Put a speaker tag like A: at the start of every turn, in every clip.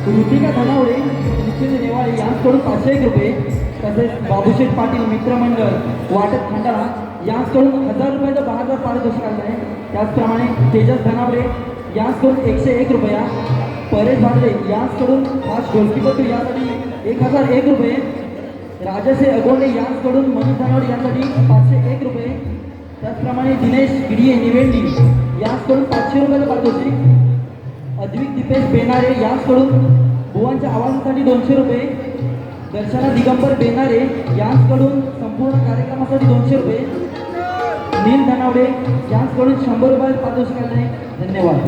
A: ऋतिका धनावडे, निश्चित नेवाळे यांकडून 501 रुपये, तसेच बाबूशेठ पाटील मित्रमंडळ वाटत खंडाळा यांकडून 1000 रुपयाचा 10,000 पारितोषिक आलं आहे. त्याचप्रमाणे तेजस धनावडे यांकडून 101 रुपया, परेश भांडे यांकडून 5 ढोलकीपटू यासाठी 1001 रुपये, राजश्री अगोंडे यांकडून मनीष धनावडे यांसाठी 501 रुपये, त्याचप्रमाणे दिनेश गिडिये निवेंडी यांकडून 500 रुपयाचं पारितोषिक, अद्विक दीपेश बेनारे यांकडून बुवांच्या आवाजासाठी 200 रुपये, दर्शना दिगंबर बेनारे यांकडून संपूर्ण कार्यक्रमासाठी 200 रुपये, नील धनावडे यांकडून 100 रुपये पारितोषिक आले आहे. धन्यवाद.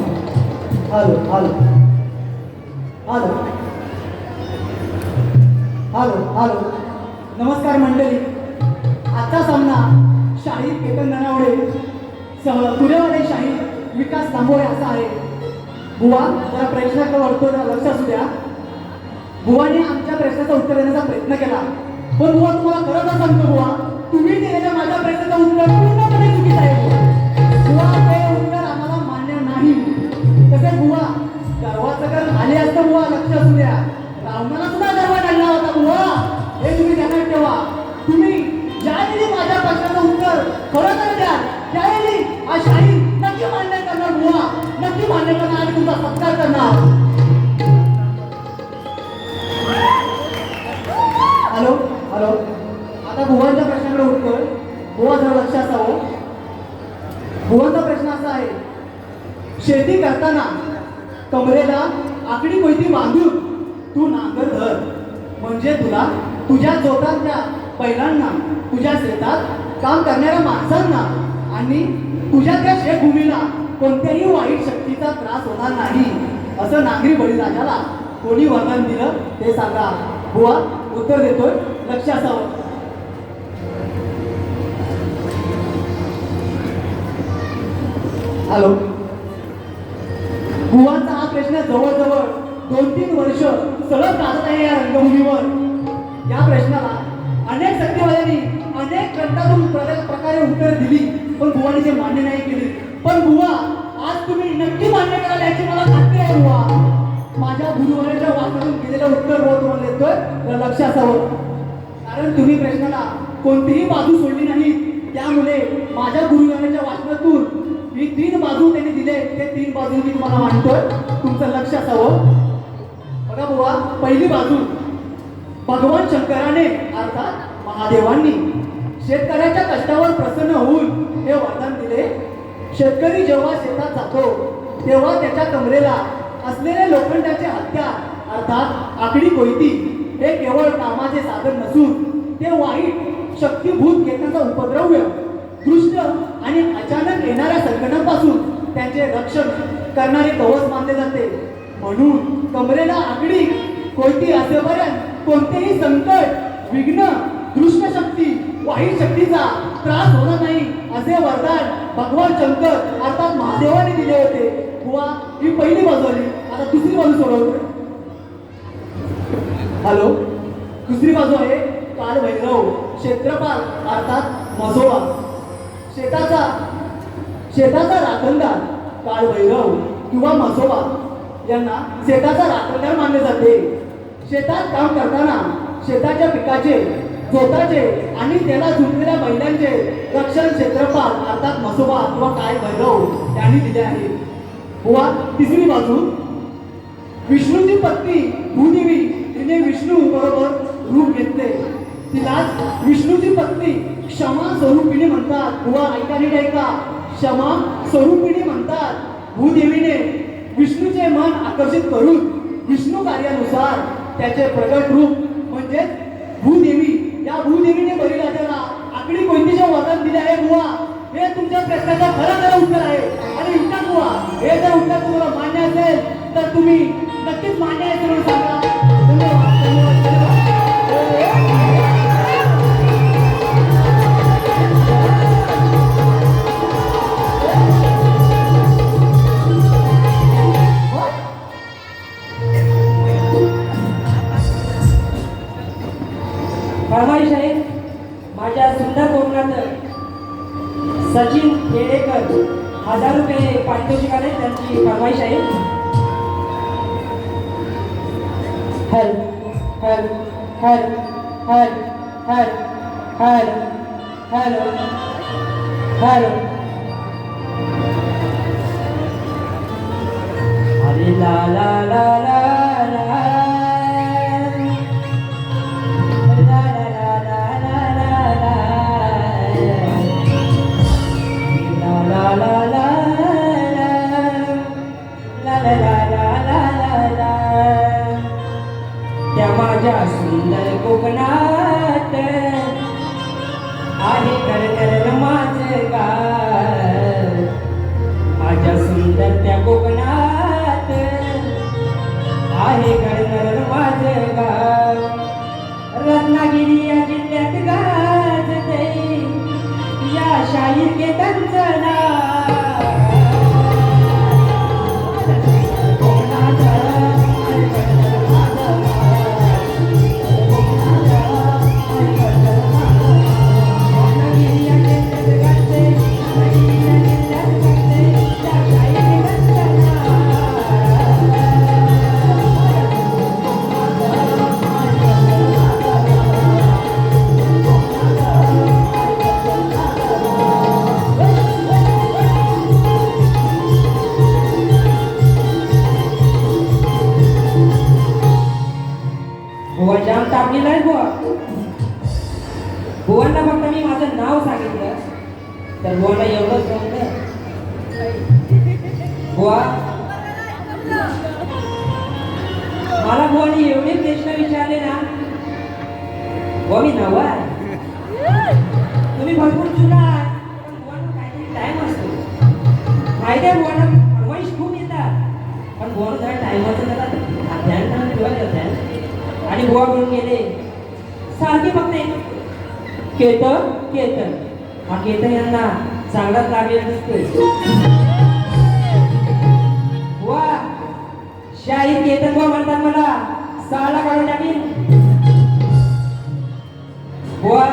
B: Hello hello hello hello hello नमस्कार मंडळी. आजचा सामना शाहीर केतन धनावडे सह तुरेवाले शाहीर विकास तांबोळे असा आहे. बुवा जरा प्रश्नाकडे वळतो, जरा लक्ष असू द्या. बुवाने आमच्या प्रश्नाचं उत्तर देण्याचा प्रयत्न केला, पण बुवा तुम्हाला खरंच सांगतो बुवा, तुम्ही दिलेल्या माझ्या प्रश्नाचं उत्तर पूर्णपणे चुकीचं आहे. बुवा ते उत्तर आम्हाला मान्य नाही. तसे बुवा गर्वाचं कर आले असतं बुवा, लक्ष असू द्या. रावणाला सुद्धा गर्वात आणला होता बुवा, हे तुम्ही ध्यानात ठेवा. तुम्ही ज्यावेळी माझ्या प्रश्नाचं उत्तर खरं तर द्या, त्यावेळी हा शाहीर नक्की मान्य करणार बुवा, नक्की मान्य करणार आणि तुमचा सत्कार करणार. हॅलो हॅलो आता बुवांच्या प्रश्नाकडे उत्तर. बुवा जरा लक्ष असावं. बुवांचा प्रश्न असा आहे, शेती करताना कमरेला आकडी कोयती बांधून तू नांगर धर, म्हणजे तुला तुझ्या जोतातल्या बैलांना, तुझ्या शेतात काम करणाऱ्या माणसांना आणि तुझ्या त्या शेतभूमीला कोणत्याही वाईट शक्तीचा त्रास होणार नाही, असं नागरी बळीराजाला कोणी वरदान दिलं ते सांगा. बुवा उत्तर देतोय, लक्ष असावं. हॅलो बुवांचा हा प्रश्न जवळजवळ 2-3 वर्ष सलग गाजत आहे या रंगभूमीवर. या प्रश्नाला अनेक सत्यवाद्यांनी अनेक ग्रंथातून प्रकारे उत्तर दिली, पण बुवाने ते मान्य नाही केली. पण बुवा आज तुम्ही नक्की मान्य कराल याची मला खात्री आहे. बुवा माझ्या गुरुवाराच्या वाचनातून केलेलं उत्तर बुवा तुम्हाला देतोय, तर लक्ष असावं. कारण तुम्ही प्रश्नाला कोणतीही बाजू सोडली नाही, त्यामुळे माझ्या गुरुवाराच्या वाचनातून मी 3 बाजू त्यांनी दिले, ते 3 बाजू मी तुम्हाला मांडतोय, तुमचं लक्ष असावं. बघा बुवा, पहिली बाजू, भगवान शंकराने अर्थात महादेवांनी शेतकऱ्याच्या कष्टावर प्रसन्न होऊन हे वरदान दिले. शेतकरी जेव्हा शेतात जातो तेव्हा त्याच्या कमरेला असलेले लोखंडाचे हत्यार अर्थात आकडी कोयती हे केवळ कामाचे साधन नसून ते वाईट शक्तीभूत घेण्याचा उपद्रव्य, दृष्ट आणि अचानक येणाऱ्या संकटांपासून त्यांचे रक्षण करणारे कवच मानले जाते. म्हणून कमरेला आकडी कोयती असेपर्यंत कोणतेही संकट, विघ्न, दृष्ट शक्ती, वाईट शक्तीचा त्रास होणार नाही असे वरदान भगवान शंकर अर्थात महादेवाने दिले होते. बुवा ही पहिली बाजू आली. आता दुसरी बाजू सोडवतोय. हॅलो दुसरी बाजू आहे कालभैरव, क्षेत्रपाल अर्थात म्हसोबा. शेताचा राखणदार कालभैरव किंवा म्हसोबा यांना शेताचा राखणदार मानले जाते. शेतात काम करताना शेताच्या पिकाचे, जोताचे आणि त्याला जुळलेल्या बैलांचे रक्षण क्षेत्रपाल अर्थात म्हसोबा किंवा कालभैरव यांनी दिले आहे. बुवा तिसरी बाजू, विष्णूची पत्नी भूदेवी तिने विष्णू बरोबर रूप घेतले. तिलाच विष्णूची पत्नी क्षमा स्वरूपिणी म्हणतात. बुवा ऐका नीट ऐका, क्षमा स्वरूपिणी म्हणतात. भूदेवीने विष्णूचे मन आकर्षित करून विष्णू कार्यानुसार त्याचे प्रगट रूप म्हणजे भूदेवी, या भूदेवीने बळीराजाला आकडी कोयतीचे वरदान दिले आहे. बुवा हे तुमच्या प्रश्नाचं खरं उत्तर आहे. आणि विचार बुवा, हे जर उत्तर तुम्हाला मान्य असेल तर तुम्ही नक्कीच मान्य आहे म्हणून सांगा. धन्यवाद धन्यवाद.
A: फरमाईश आहे माझ्या सुंदर कोकणात सचिन खेडेकर 1000 रुपये पारितोषिक आले, त्यांची फरमाईश आहे.
B: हर हर हर हर हर हर हर हर अरे ला ला ला ला ला ला ला ला ला ला ला ला ला ला ला ला ला ला ला त्या माझ्या सुंदर कोकणात आहे कर माझं गाव माझ्या सुंदर त्या कोकणात आहे कर माझं गाव रत्नागिरी या जिल्ह्यात गाजते या शाहीर केतनचं नाव बुवा जाम तापलेला आहे बुवा बुवांना फक्त मी माझं नाव सांगितलं तर बुवाला एवढंच जमलं बुवा मला बुवानी एवढे प्रश्न विचारले ना बुवा मी नवा आहे तुम्ही भरपूर जुना आहे पण बुवांना काहीतरी टाइम असतो माहिती आहे बुवांना फरमाईश खूप येतात पण बुवानं जरा टाइमाचं जरा ध्यान करून ठेवायचं ध्यान आणि बुवा म्हणून गेले सारखे फक्त केतन केतन हा केतन यांना चांगलाच लागलेला दिसतोय बुवा शाहीर केतन बुवा म्हणतात मला साला काढून टाकील बुवा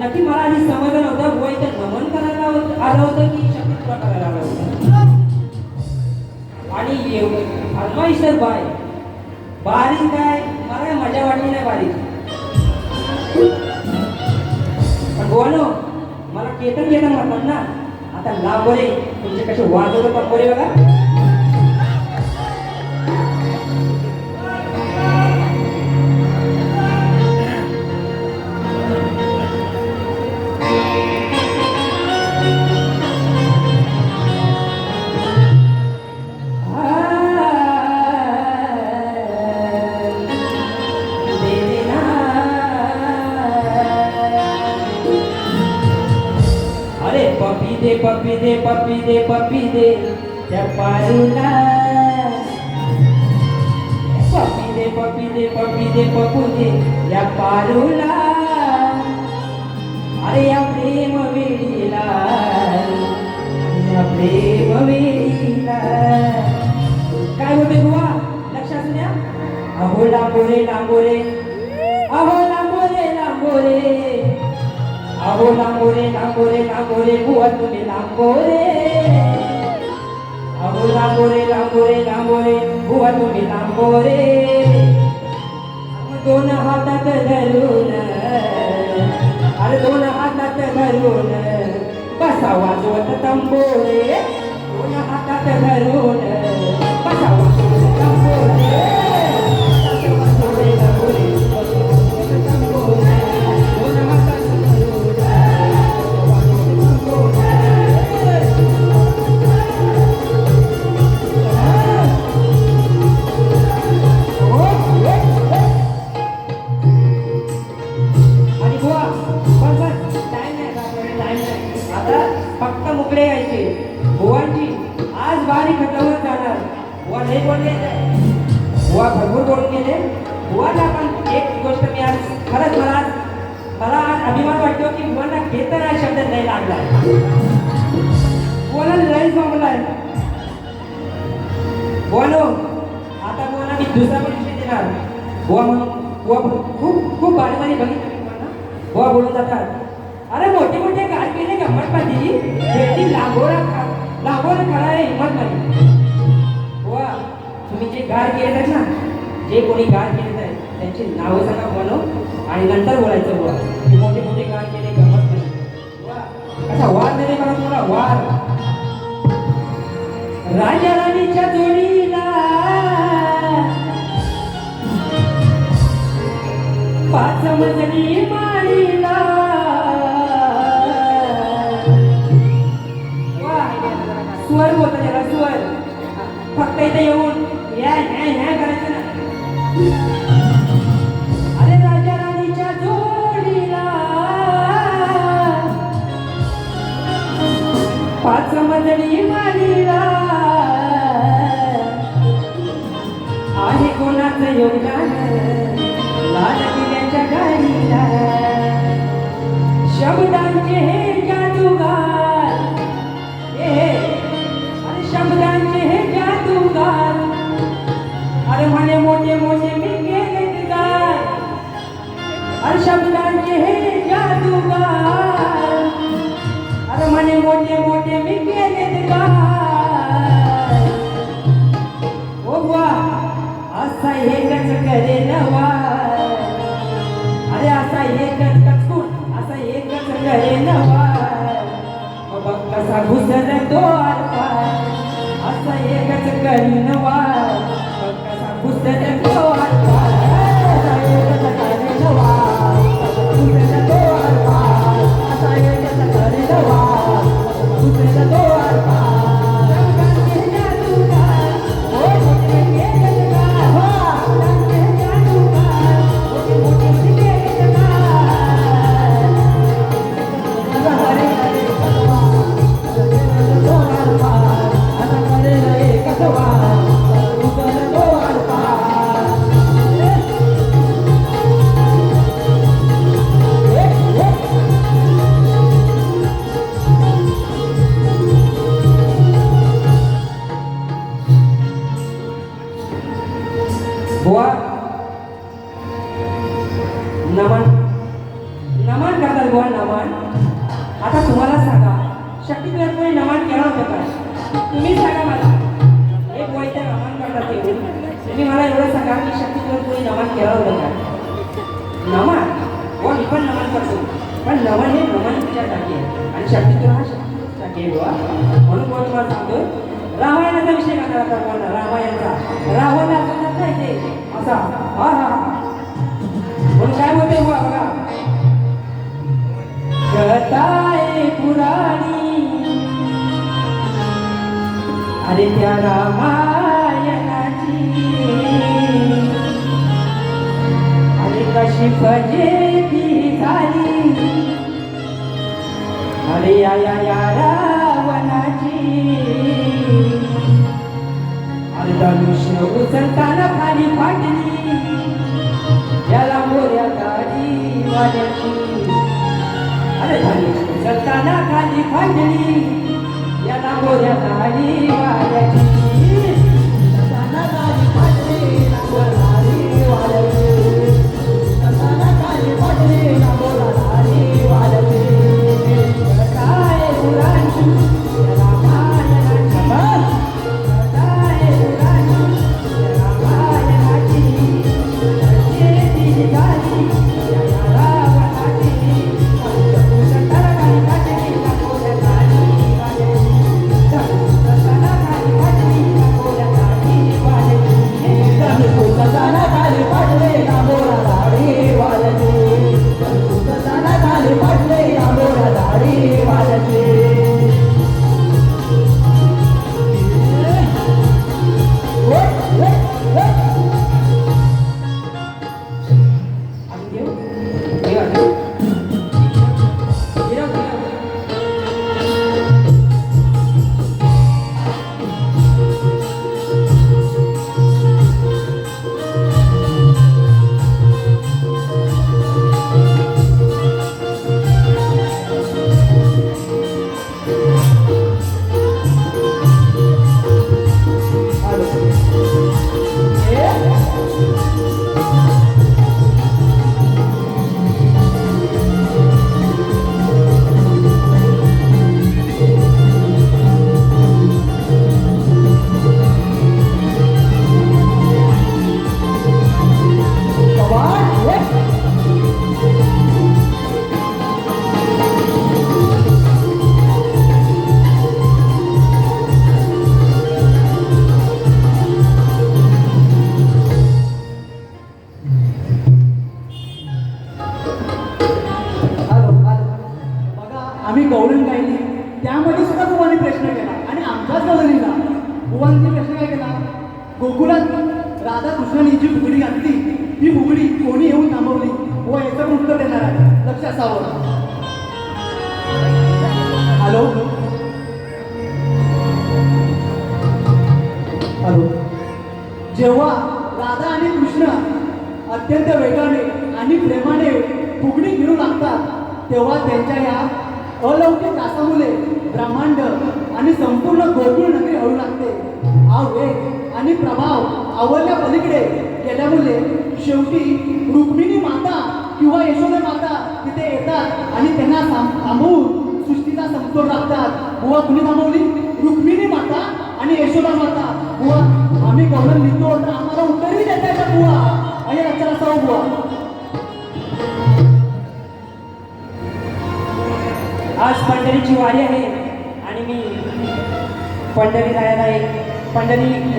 B: नक्की मला आधी समजलं नव्हतं बुवा इथं नमन करायला आलं होतं की शक्ती तुला करायला आलं होतं आणि फरमाईश तर बाय बारीक काय मला काय मजा वाटली नाही बारीक पण बोलो मला केतन केतन म्हणतात ना आता लांबोरे तुमचे कसे वाजवत कंबोरे बघा पप्पी दे पप्पी दे पप्पी दे त्या पारूला पप्पी दे पप्पी दे पप्पी दे पप्पू दे या पारूला अरे या प्रेम वेळीला या प्रेम वेळीला काय होते बुवा लक्षात द्या अहो लांबोरे लांबोरे अहो लांबोरे लांबोरे अहो लांबोरे लांबोरे लांबोरे बुवा तुम्ही लांबोरे अहो लांबोरे लांबोरे लांबोरे बुवा तुम्ही लांबोरे दोन हातात धरून अरे दोन हातात धरून बसा वाजवत तंबोरे दोन हातात धरून बसा वाजवत तंबोरे बुवा भरपूर बोलून गेले बुवाला पण एक गोष्ट मी आज खरंच मला आज अभिमान वाटतो की बुवांना केतन हा शब्द नाही लागला बुवाला लय जमलाय बोलो आता बुवाला मी दुसरा पण विषय देणार बुवा खूप खूप बारीबारी बघितलं बुवा बोलून जातात अरे मोठे मोठे गाड केले गंमत पाहिजे भेटी लांबोरा खरा आहे हिंमत नाही बुवा तुम्ही जे गाड केले ना जे कोणी गाड केले
C: त्यांची नावं सांगा बनव आणि नंतर बोलायचं बुवा की मोठे मोठे काम केले गमत नाही बुवा, असा वार नाही मला तुम्हाला वार राजा राणीच्या जोडीला पाच मजली माळीला स्वर बोलतो त्याला स्वर फक्त इथे येऊन या ह्या करायचं ना अरे राजा राणीच्या जोडीला पाच मजली माळीला आहे कोणाचं योगदान लाल किल्ल्याच्या गाडीला शब्दांचे हे जादूगार अरे शब्दांचे हे जादूगार अरे म्हणे मोठे मोठे मी केले गार अरे शब्दांचे हे जादूगार अरे म्हणे मोठे मोठे मी केले गार ओ वा असा एकच करे नवा अरे असा एकच कचकून असा एकच करे नवा बघ कसा घुसर तो आरपार असा एकच करी नवा बघ कसा घुसर तो आरपार असा एकच करी नवा घुसर तो आरपार असा एकच करी नवा घुसर तो आरपार बुवा नमन नमन करतात बुवा नमन आता तुम्हाला सांगा शक्तीपीठात कोणी नमन केलं होतं का तुम्ही सांगा मला एक बुवा इथे नमन करतात ते तुम्ही मला एवढं सांगा की शक्तीपीठात कोणी नमन केलं होतं का नमन बुवा मी पण नमन करतो पण नमन हे नमनच्या टाकी आहे आणि शक्तीपीठ हा शक्तीपीठ टाकी आहे बुवा म्हणून बुवा तुम्हाला सांगतो रामायणाचा विषय करणार आता बोलणार रामायणाचा रावणाचा नाही ते असा हा हा म्हणून काय होते बुवा बघा कथाय पुराणी अरे त्या रामायणाची अरे कशी फजेती झाली अरे या रावणाची अरे धनुष्य उचलताना खाली फाटली याला मोऱ्या गाडी वाल्याची अरे धनुष्य उचलताना खाली फाटली याला मोऱ्या गाडी वाल्याची उचलताना खाली फाटली मोऱ्या गाडी वाल्याची उचलताना खाली फाटली मोऱ्या गाडी वाल्याची काय पुराणी
B: कृष्णाने जी फुगडी घातली ती फुगडी कोणी येऊन थांबवली व याचं पण उत्तर देणार आहे लक्ष असावं. Hello hello. जेव्हा राधा आणि कृष्ण अत्यंत वेगाने आणि प्रेमाने फुगडी खेळू लागतात तेव्हा त्यांच्या या अलौकिक रासामुळे ब्रह्मांड आणि संपूर्ण गोकुळ नगरी हळू लागते. हा वेग आणि प्रभाव आवडल्या पलीकडे गेल्यामुळे शेवटी रुक्मिणी माता किंवा यशोदा माता तिथे येतात आणि त्यांना थांबवून सृष्टीचा समतोल राखतात. बुवा कुणी थांबवली? रुक्मिणी माता आणि यशोदा माता. बुवा आम्ही कवलन लिहितो तर आम्हाला उत्तरही देता येतात बुवा. आणि लक्षात असावं बुवा.
C: आज पंढरीची वारी आहे आणि मी पंढरी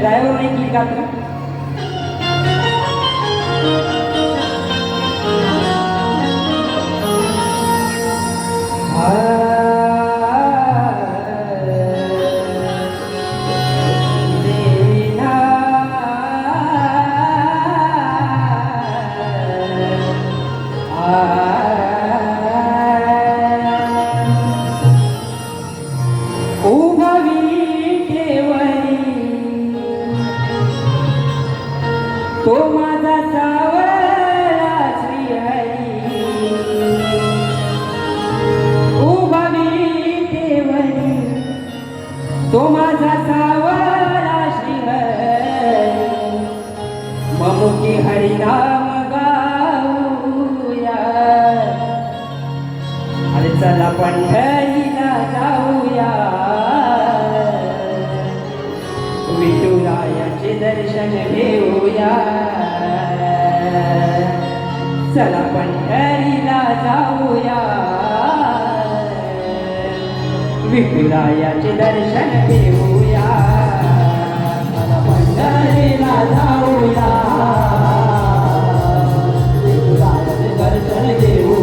C: रायावर एक गीत गातो. तो माझा सावळा श्रीहरी उभा विटेवरी तो माझा सावळा श्रीहरी ममुकी हरिनाम गाऊया अरे चला पंढरीला जाऊया विठुरायाचे दर्शन घेऊया चला पंढरीला जाऊया विठुरायाचे दर्शन घेऊया चला पंढरीला जाऊया विठुरायाचे दर्शन घेऊया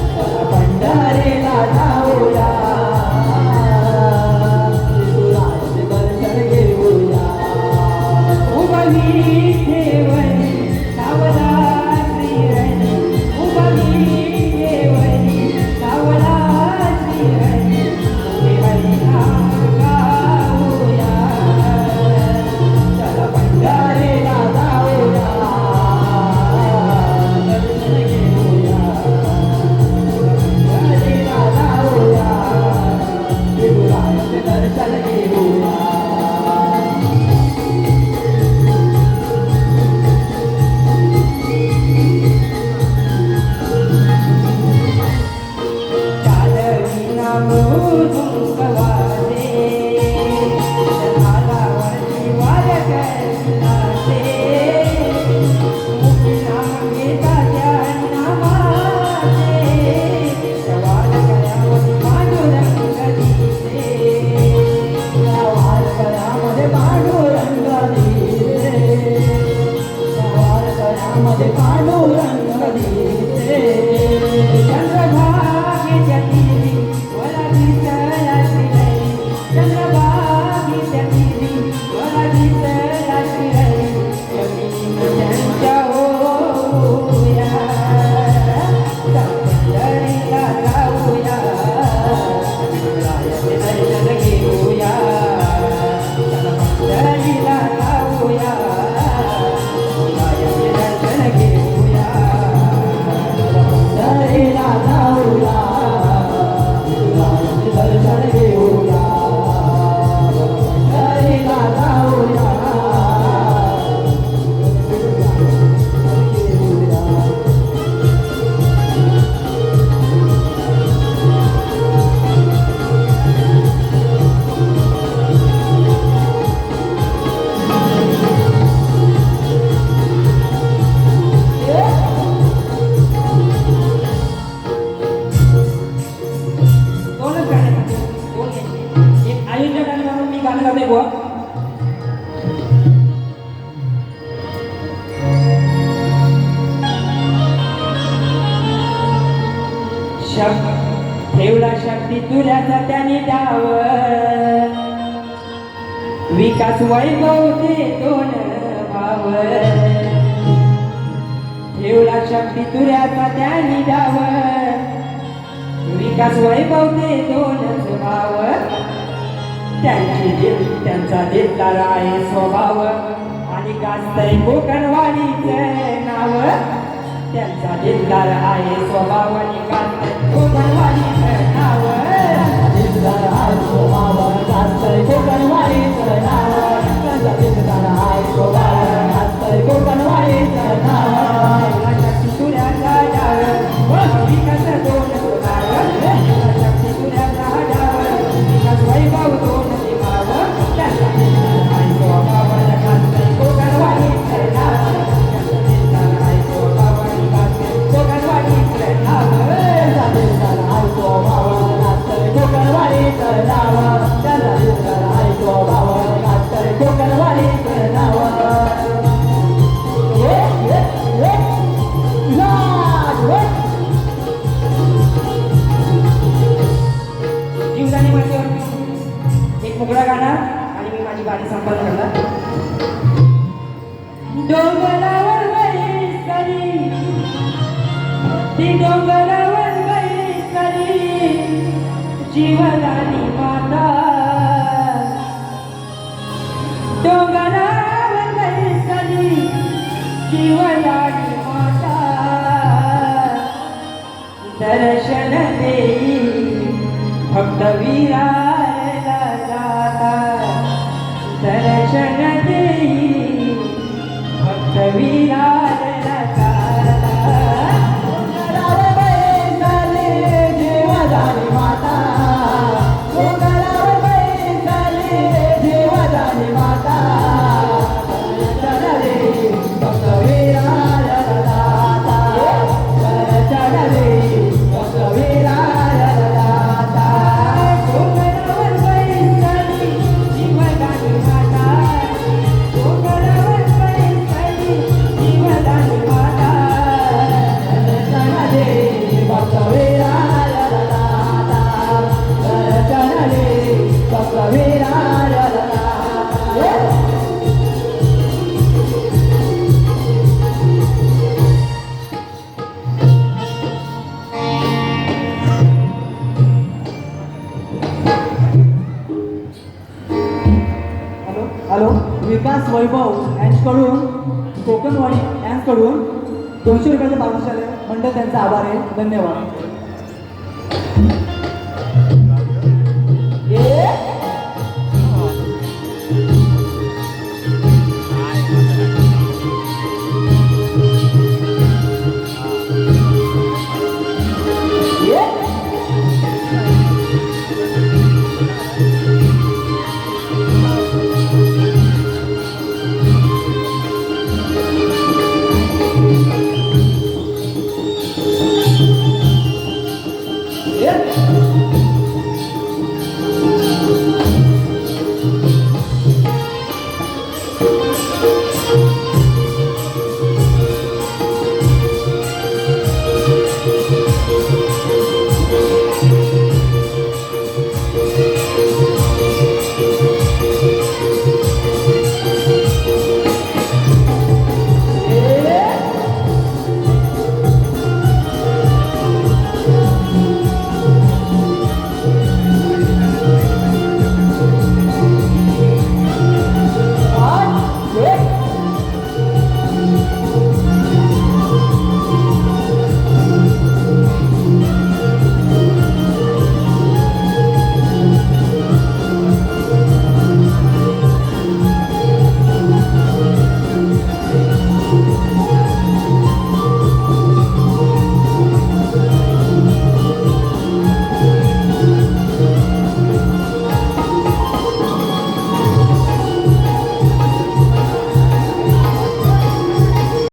C: चला पंढरीला जाऊया ठेवला शक्ती तुझ्याचा त्याने डाव विकास वैभव ते दोन भाव ठेवला शक्ती तुऱ्याचा त्यांनी डाव विकास वैभव ते दोनच भाव त्यांचा देतार आहे स्वभाव आणि गाजतय कोकणवाडीच नाव त्यांचा देतार आहे स्वभाव आणि गाजतय कोकणवाडीच नाव
B: दिलदार आहे स्वभाव गाजतय कोकणवाडीचं नाव त्यांचा दिलदार आहे स्वभाव गाजतय कोकणवाडीचं नाव
C: शक्ती तुऱ्याचा डाव विकास दोनच भाव शक्ती तुऱ्याचा डाव विकास वैभव दोन भाव त्यांचा देतार आहे स्वभाव आणि गाजतय कोकणवाडीच नाव त्यांचा देतार आहे स्वभाव आणि गाजतय कोकणवाडीच नाव
B: त्यांचा दिलदार आहे स्वभाव गाजतय कोकणवाडीचं नाव त्यांचा दिलदार आहे स्वभाव गाजतय कोकणवाडीचं नाव
C: जीवदानी माझ्यावर एक मोकळा गाणं आणि मी माझी गाडी संपन्न करणार डोंगरावर बैसली ती डोंगरावर बैसली जीवदानी माता डोंगरावर बैसली जीवदानी माता दर्शन देई भक्त वीराला जाता दर्शन देई भक्त वीराला जाता
B: डोंगरावर बैसली जीवदानी माता डोंगरावर बैसली जीवदानी माता दर्शन देई भक्त वीराला जाता दर्शन देई भक्त वीराला जाता
C: डोंगरावर बैसली जीवदानी माता डोंगरावर बैसली जीवदानी माता
B: दर्शन देई भक्त वीराला जाता दर्शन देई भक्त वीराला जाता हॅलो हॅलो विकास वैभव यांच्याकडून कोकणवाडी यांच्याकडून 200 रुपयाचे पारितोषिक आले मंडळ त्यांचा आभार आहे धन्यवाद